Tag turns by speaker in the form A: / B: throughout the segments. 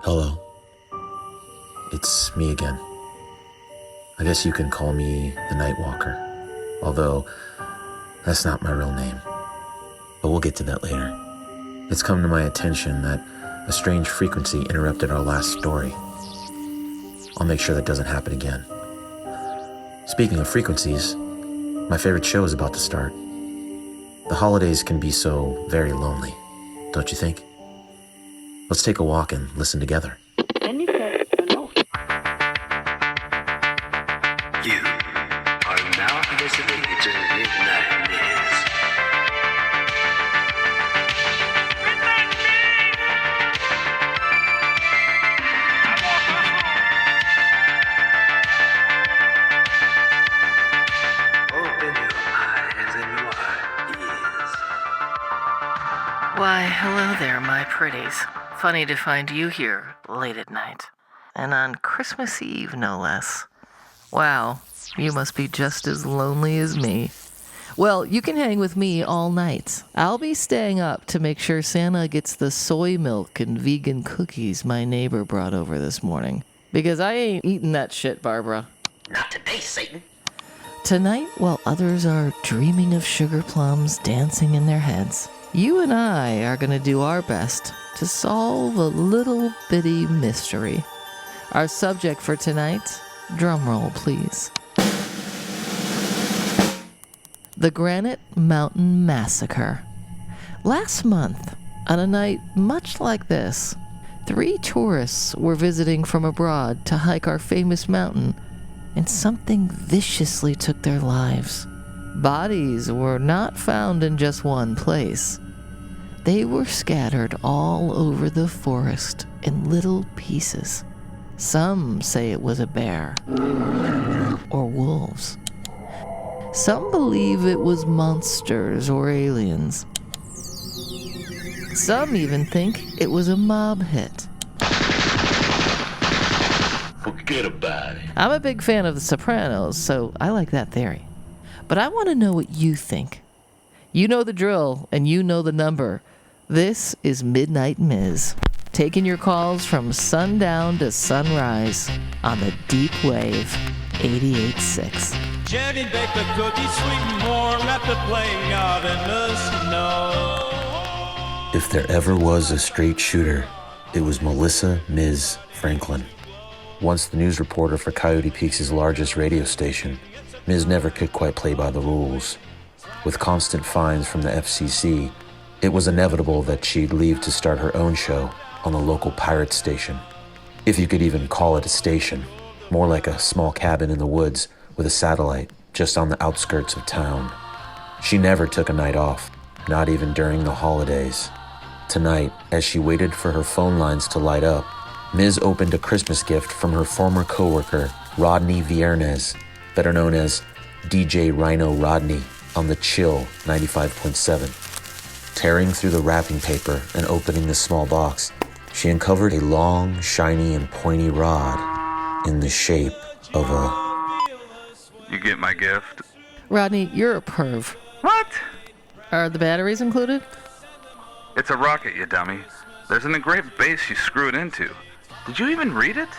A: Hello. It's me again. I guess you can call me the Night Walker, although that's not my real name. But we'll get to that later. It's come to my attention that a strange frequency interrupted our last story. I'll make sure that doesn't happen again. Speaking of frequencies, my favorite show is about to start. The holidays can be so very lonely, don't you think? Let's take a walk and listen together.
B: You are now listening to Midnight News. Open your eyes and your ears.
C: Why, hello there, my pretties. Funny to find you here late at night. And on Christmas Eve, no less. Wow, you must be just as lonely as me. Well, you can hang with me all night. I'll be staying up to make sure Santa gets the soy milk and vegan cookies my neighbor brought over this morning. Because I ain't eating that shit, Barbara.
B: Not today, Satan.
C: Tonight, while others are dreaming of sugar plums dancing in their heads, you and I are going to do our best to solve a little bitty mystery. Our subject for tonight, drumroll please. The Granite Mountain Massacre. Last month, on a night much like this, 3 tourists were visiting from abroad to hike our famous mountain, and something viciously took their lives. Bodies were not found in just one place. They were scattered all over the forest in little pieces. Some say it was a bear or wolves. Some believe it was monsters or aliens. Some even think it was a mob hit.
B: Forget about it.
C: I'm a big fan of The Sopranos, so I like that theory. But I want to know what you think. You know the drill, and you know the number. This is Midnight Miz, taking your calls from sundown to sunrise on the Deep Wave 88.6.
D: Jenny baked the cookies sweet and warm after playing out in the snow.
A: If there ever was a straight shooter, it was Melissa Ms. Franklin. Once the news reporter for Coyote Peaks' largest radio station, Ms. never could quite play by the rules. With constant fines from the FCC, it was inevitable that she'd leave to start her own show on the local pirate station. If you could even call it a station, more like a small cabin in the woods with a satellite just on the outskirts of town. She never took a night off, not even during the holidays. Tonight, as she waited for her phone lines to light up, Ms. opened a Christmas gift from her former coworker, Rodney Viernes, better known as DJ Rhino Rodney, on the Chill 95.7. Tearing through the wrapping paper and opening the small box, she uncovered a long, shiny, and pointy rod in the shape of a...
E: You get my gift?
C: Rodney, you're a perv.
E: What?
C: Are the batteries included?
E: It's a rocket, you dummy. There's an engraved base you screw it into. Did you even read it?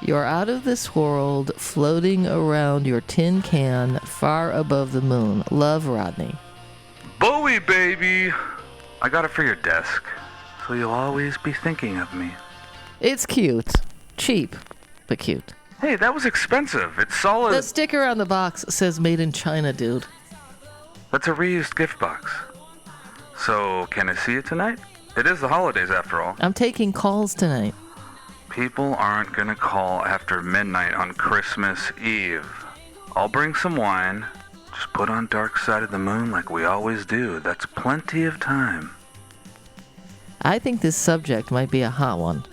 C: You're out of this world, floating around your tin can far above the moon. Love, Rodney.
E: Bowie, baby! I got it for your desk, so you'll always be thinking of me.
C: It's cute. Cheap, but cute.
E: Hey, that was expensive. It's solid.
C: The sticker on the box says made in China, dude.
E: That's a reused gift box. So, can I see it tonight? It is the holidays, after all.
C: I'm taking calls tonight.
E: People aren't gonna call after midnight on Christmas Eve. I'll bring some wine. Just put on Dark Side of the Moon like we always do. That's plenty of time.
C: I think this subject might be a hot one.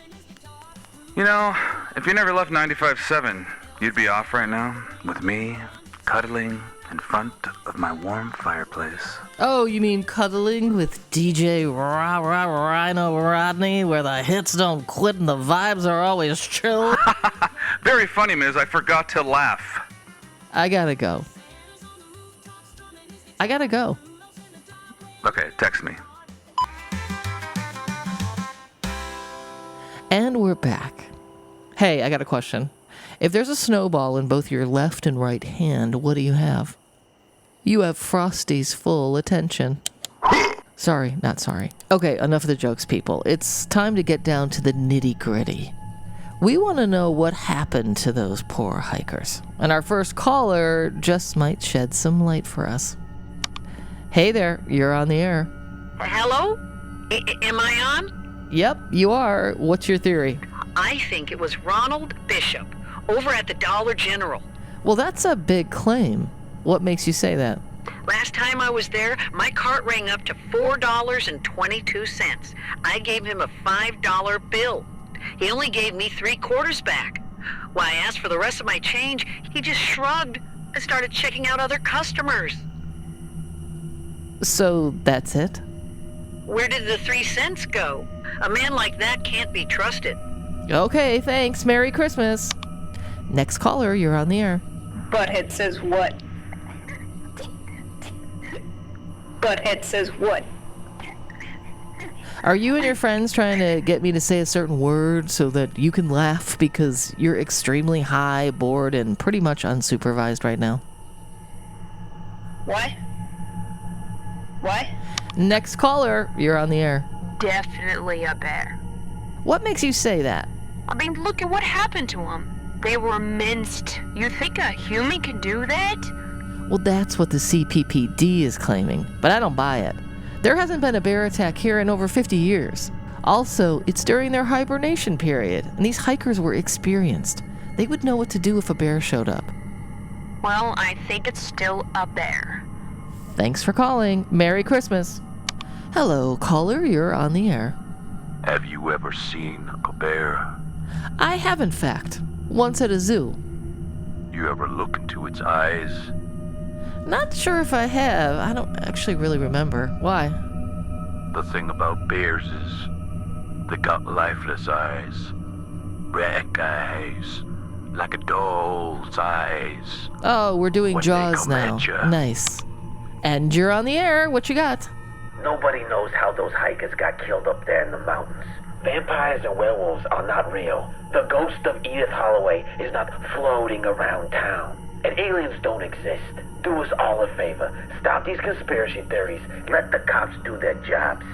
E: You know, if you never left 95.7, you'd be off right now with me, cuddling in front of my warm fireplace.
C: Oh, you mean cuddling with DJ Rhino Rodney, where the hits don't quit and the vibes are always chill?
E: Very funny, Miz. I forgot to laugh.
C: I gotta go.
E: Okay, text me.
C: And we're back. Hey, I got a question. If there's a snowball in both your left and right hand, what do you have? You have Frosty's full attention. Sorry, not sorry. Okay, enough of the jokes, people. It's time to get down to the nitty-gritty. We want to know what happened to those poor hikers. And our first caller just might shed some light for us. Hey there, you're on the air.
F: Hello? Am I on?
C: Yep, you are. What's your theory?
F: I think it was Ronald Bishop over at the Dollar General.
C: Well, that's a big claim. What makes you say that?
F: Last time I was there, my cart rang up to $4.22. I gave him a $5 bill. He only gave me 3/4 back. When I asked for the rest of my change, he just shrugged and started checking out other customers.
C: So that's it?
F: Where did the 3 cents go? A man like that can't be trusted.
C: Okay, thanks. Merry Christmas. Next caller, you're on the air.
G: Butthead says what? Butthead says what?
C: Are you and your friends trying to get me to say a certain word so that you can laugh because you're extremely high, bored, and pretty much unsupervised right now?
G: What? What?
C: Next caller, you're on the air.
H: Definitely a bear.
C: What makes you say that?
H: I mean, look at what happened to them. They were minced. You think a human can do that?
C: Well, that's what the CPPD is claiming, but I don't buy it. There hasn't been a bear attack here in over 50 years. Also, it's during their hibernation period, and these hikers were experienced. They would know what to do if a bear showed up.
H: Well, I think it's still a bear.
C: Thanks for calling. Merry Christmas. Hello, caller, you're on the air.
B: Have you ever seen a bear?
C: I have, in fact. Once at a zoo.
B: You ever look into its eyes?
C: Not sure if I have. I don't actually really remember. Why?
B: The thing about bears is they got lifeless eyes. Black eyes. Like a doll's eyes.
C: Oh, we're doing
B: When they
C: Jaws
B: come
C: now.
B: at ya.
C: Nice. And you're on the air. What you got?
I: Nobody knows how those hikers got killed up there in the mountains. Vampires and werewolves are not real. The ghost of Edith Holloway is not floating around town. And aliens don't exist. Do us all a favor. Stop these conspiracy theories. Let the cops do their jobs.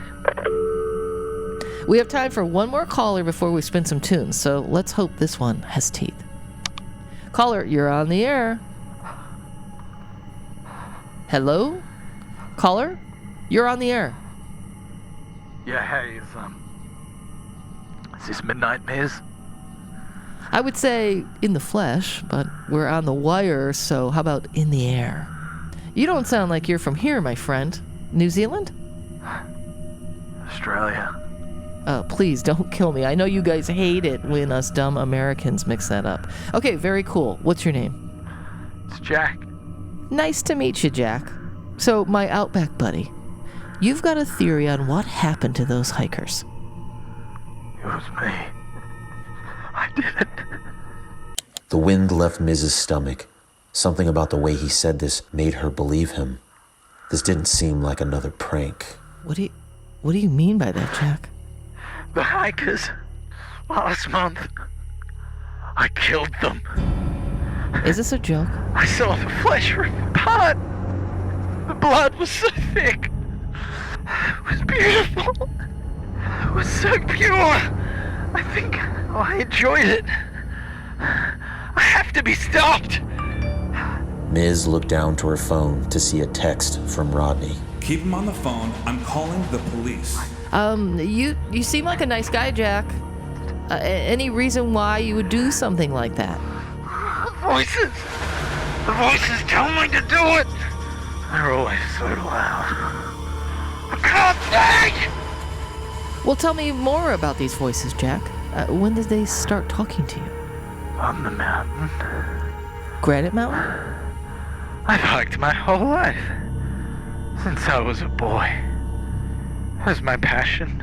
C: We have time for one more caller before we spin some tunes, so let's hope this one has teeth. Caller, you're on the air. Hello? Caller? You're on the air.
E: Yeah, hey, is this Midnight Miz?
C: I would say in the flesh, but we're on the wire, so how about in the air? You don't sound like you're from here, my friend. New Zealand?
E: Australia.
C: Please don't kill me. I know you guys hate it when us dumb Americans mix that up. Okay, very cool. What's your name?
E: It's Jack.
C: Nice to meet you, Jack. So, my Outback buddy, you've got a theory on what happened to those hikers.
E: It was me. I did it.
A: The wind left Miz's stomach. Something about the way he said this made her believe him. This didn't seem like another prank.
C: What do you mean by that, Jack?
E: The hikers. Last month. I killed them.
C: Is this a joke?
E: I saw the flesh rip apart. The blood was so thick. It was beautiful. It was so pure. I think I enjoyed it. I have to be stopped.
A: Miz looked down to her phone to see a text from Rodney.
J: Keep him on the phone. I'm calling the police.
C: You seem like a nice guy, Jack. Any reason why you would do something like that?
E: Voices. The voices tell me to do it. They're always so loud. I can't think!
C: Well, tell me more about these voices, Jack. When did they start talking to you?
E: On the mountain.
C: Granite Mountain?
E: I've hiked my whole life. Since I was a boy. It was my passion.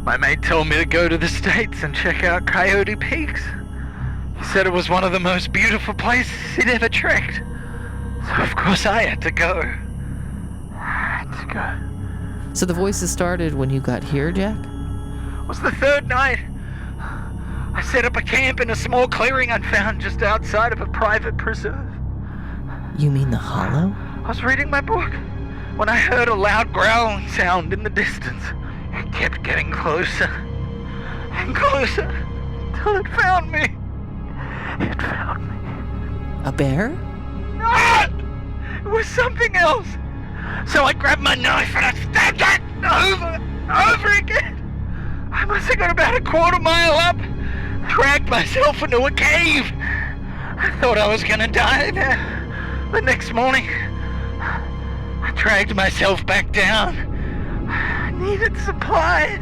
E: My mate told me to go to the States and check out Coyote Peaks. He said it was one of the most beautiful places he'd ever trekked. So of course I had to go.
C: So the voices started when you got here, Jack?
E: It was the third night.
K: I set up a camp in a small clearing I'd found just outside of a private preserve.
C: You mean the Hollow?
K: I was reading my book when I heard a loud growling sound in the distance. It kept getting closer and closer till it found me. It found me.
C: A bear?
K: Ah! It was something else. So I grabbed my knife and I stabbed it over again. I must have got about a quarter mile up, dragged myself into a cave. I thought I was gonna die there. The next morning, I dragged myself back down. I needed supplies.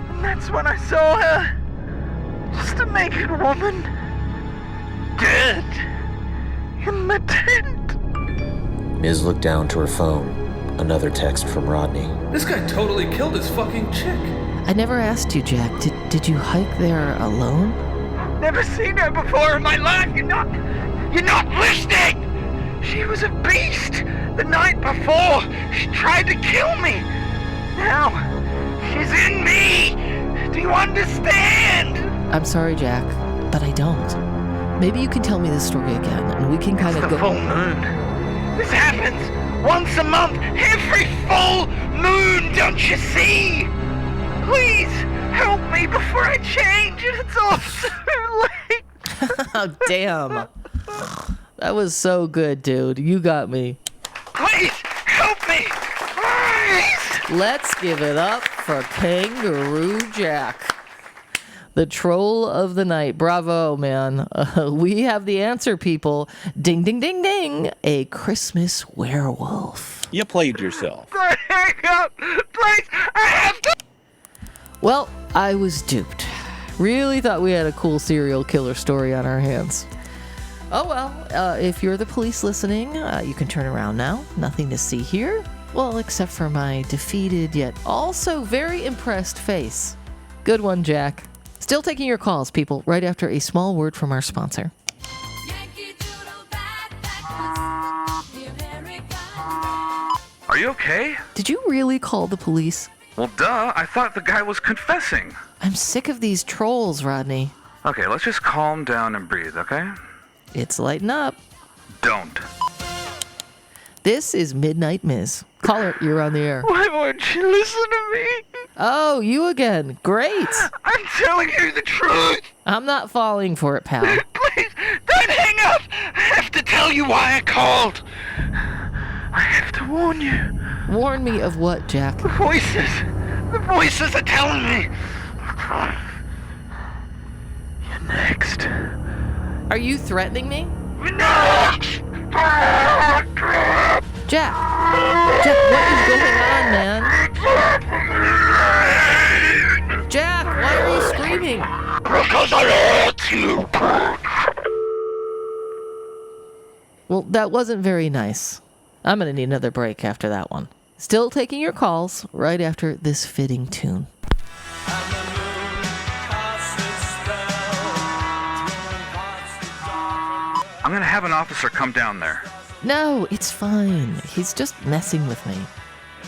K: And that's when I saw her. Just a naked woman. Dead. In the tent.
A: Ms. looked down to her phone. Another text from Rodney.
J: This guy totally killed his fucking chick.
C: I never asked you, Jack. Did you hike there alone?
K: Never seen her before in my life. You're not listening. She was a beast. The night before, she tried to kill me. Now, she's in me. Do you understand?
C: I'm sorry, Jack, but I don't. Maybe you can tell me this story again, and we can kind of
K: It's
C: go...
K: the full moon. This happens once a month, every full moon, don't you see? Please, help me before I change, and it's all too late.
C: Oh, damn. That was so good, dude. You got me.
K: Please, help me. Please.
C: Let's give it up for Kangaroo Jack, the troll of the night. Bravo, man. We have the answer, people. Ding, ding, ding, ding. A Christmas werewolf.
L: You played yourself.
K: Hang up. Please, I have to.
C: Well, I was duped. Really thought we had a cool serial killer story on our hands. Oh well, if you're the police listening, you can turn around now. Nothing to see here. Well, except for my defeated yet also very impressed face. Good one, Jack. Still taking your calls, people, right after a small word from our sponsor.
E: Are you okay?
C: Did you really call the police?
E: Well, duh. I thought the guy was confessing.
C: I'm sick of these trolls, Rodney.
E: Okay, let's just calm down and breathe, okay?
C: It's lighting up.
E: Don't.
C: This is Midnight Ms. Caller, you're on the air.
K: Why won't you listen to me?
C: Oh, you again. Great.
K: I'm telling you the truth.
C: I'm not falling for it, pal.
K: Please, don't hang up. I have to tell you why I called. I have to warn you.
C: Warn me of what, Jack?
K: The voices are telling me. You're next.
C: Are you threatening me?
K: Next!
C: Jack, what is going on, man? Jack, why are you screaming?
K: Because I hate you.
C: Well, that wasn't very nice. I'm gonna need another break after that one. Still taking your calls right after this fitting tune.
E: I'm gonna have an officer come down there.
C: No, it's fine. He's just messing with me.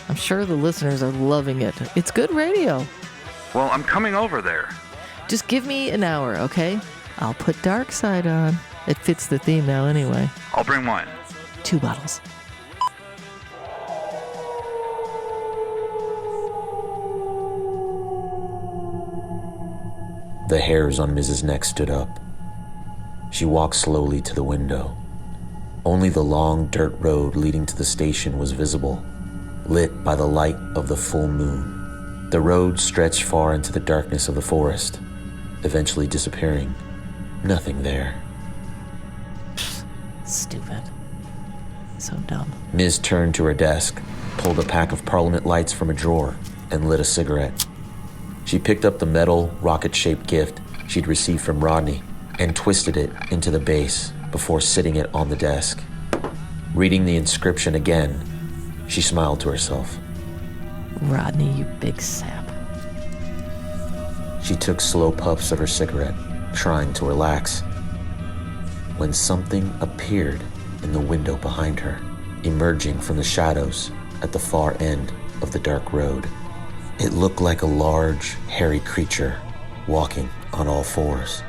C: I'm sure the listeners are loving it. It's good radio.
E: Well, I'm coming over there.
C: Just give me an hour, okay? I'll put Dark Side on. It fits the theme now anyway.
E: I'll bring wine.
C: 2 bottles.
A: The hairs on Mrs. Neck stood up. She walked slowly to the window. Only the long dirt road leading to the station was visible, lit by the light of the full moon. The road stretched far into the darkness of the forest, eventually disappearing. Nothing there.
C: Stupid. So dumb.
A: Ms. turned to her desk, pulled a pack of Parliament lights from a drawer, and lit a cigarette. She picked up the metal, rocket-shaped gift she'd received from Rodney and twisted it into the base before sitting it on the desk. Reading the inscription again, she smiled to herself.
C: Rodney, you big sap.
A: She took slow puffs of her cigarette, trying to relax, when something appeared in the window behind her, emerging from the shadows at the far end of the dark road. It looked like a large, hairy creature walking on all fours.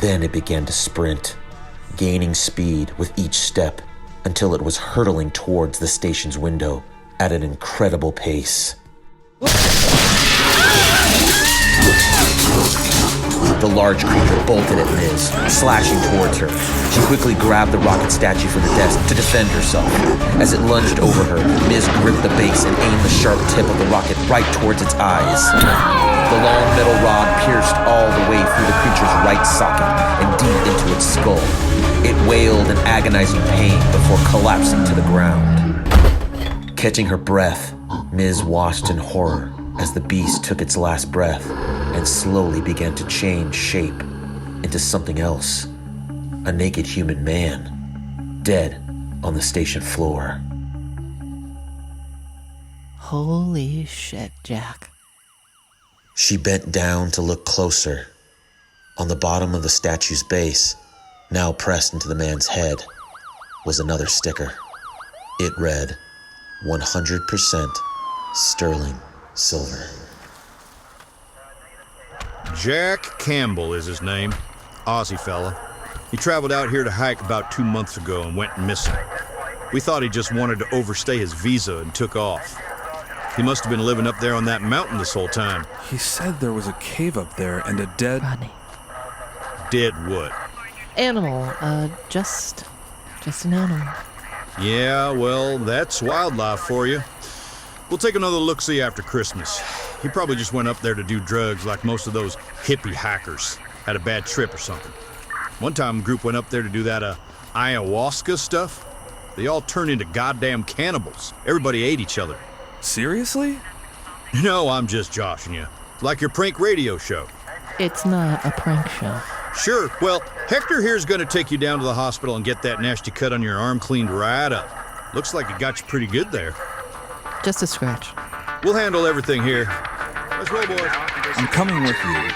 A: Then it began to sprint, gaining speed with each step until it was hurtling towards the station's window at an incredible pace. The large creature bolted at Miz, slashing towards her. She quickly grabbed the rocket statue from the desk to defend herself. As it lunged over her, Miz gripped the base and aimed the sharp tip of the rocket right towards its eyes. The long metal rod pierced all the way through the creature's right socket and deep into its skull. It wailed in agonizing pain before collapsing to the ground. Catching her breath, Miz watched in horror as the beast took its last breath and slowly began to change shape into something else. A naked human man, dead on the station floor.
C: Holy shit, Jack.
A: She bent down to look closer. On the bottom of the statue's base, now pressed into the man's head, was another sticker. It read, 100% sterling silver.
L: Jack Campbell is his name. Aussie fella. He traveled out here to hike about 2 months ago and went missing. We thought he just wanted to overstay his visa and took off. He must have been living up there on that mountain this whole time.
J: He said there was a cave up there and a dead...
C: Rodney.
L: Dead what?
C: Animal. Just an animal.
L: Yeah, well, that's wildlife for you. We'll take another look-see after Christmas. He probably just went up there to do drugs like most of those hippie hackers. Had a bad trip or something. One time a group went up there to do that ayahuasca stuff. They all turned into goddamn cannibals. Everybody ate each other.
J: Seriously?
L: No, I'm just joshing you. Like your prank radio show.
C: It's not a prank show.
L: Sure. Well, Hector here's gonna take you down to the hospital and get that nasty cut on your arm cleaned right up. Looks like it got you pretty good there.
C: Just a scratch.
L: We'll handle everything here. Let's roll, boys.
J: I'm coming with you.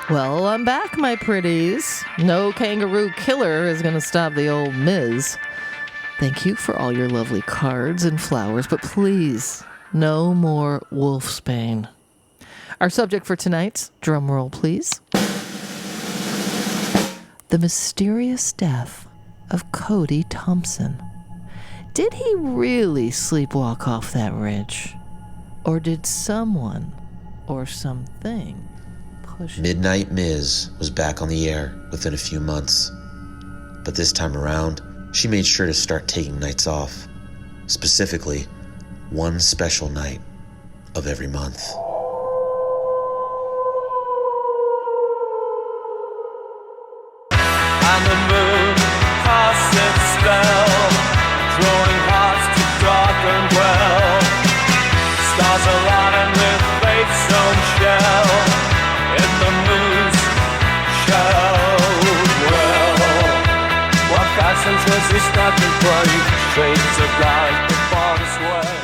C: Well, I'm back, my pretties. No kangaroo killer is going to stop the old Miz. Thank you for all your lovely cards and flowers, but please, no more wolfsbane. Our subject for tonight's, drum roll please. The mysterious death of Cody Thompson. Did he really sleepwalk off that ridge? Or did someone or something push him?
A: Midnight Miz was back on the air within a few months. But this time around, she made sure to start taking nights off. Specifically, one special night of every month.
D: And the moon casts its spell, throwing hearts to darken well. Stars align with fate's own shell, in the moon's shell. Well, what fashions resist not to break, trains of light before the sway.